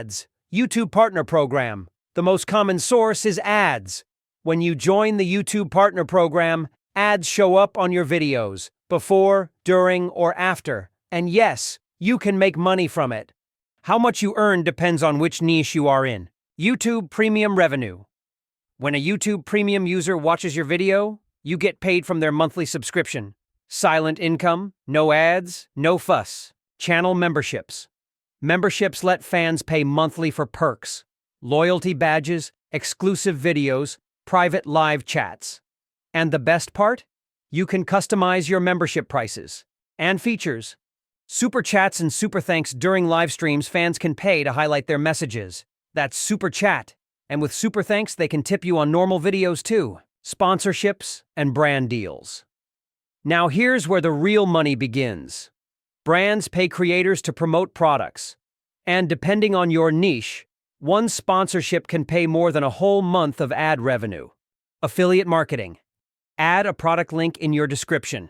Ads. YouTube Partner Program. The most common source is ads. When you join the YouTube Partner Program, ads show up on your videos, before, during, or after. And yes, you can make money from it. How much you earn depends on which niche you are in. YouTube Premium Revenue. When a YouTube Premium user watches your video, you get paid from their monthly subscription. Silent income, no ads, no fuss. Channel memberships. Memberships let fans pay monthly for perks, loyalty badges, exclusive videos, private live chats. And the best part? You can customize your membership prices and features. Super chats and super thanks during live streams. Fans can pay to highlight their messages. That's super chat. And with super thanks, they can tip you on normal videos too. Sponsorships and brand deals. Now here's where the real money begins. Brands pay creators to promote products. And depending on your niche, one sponsorship can pay more than a whole month of ad revenue. Affiliate marketing. Add a product link in your description.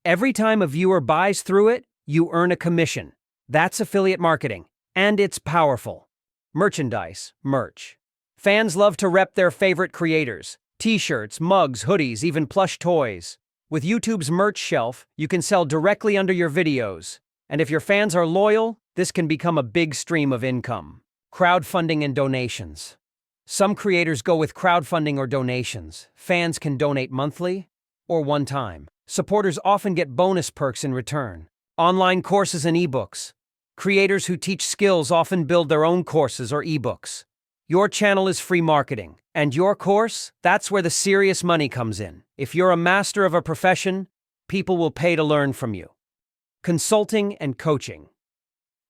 Every time a viewer buys through it, you earn a commission. That's affiliate marketing, and it's powerful. Merchandise, merch. Fans love to rep their favorite creators. T-shirts, mugs, hoodies, even plush toys. With YouTube's merch shelf, you can sell directly under your videos. And if your fans are loyal, this can become a big stream of income. Crowdfunding and donations. Some creators go with crowdfunding or donations. Fans can donate monthly or one time. Supporters often get bonus perks in return. Online courses and ebooks. Creators who teach skills often build their own courses or ebooks. Your channel is free marketing, and your course, that's where the serious money comes in. If you're a master of a profession, people will pay to learn from you. Consulting and coaching.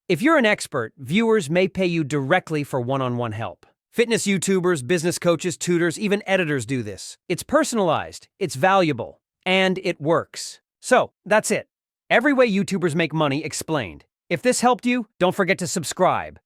If you're an expert, viewers may pay you directly for one-on-one help. Fitness YouTubers, business coaches, tutors, even editors do this. It's personalized, it's valuable, and it works. So, that's it. Every way YouTubers make money explained. If this helped you, don't forget to subscribe.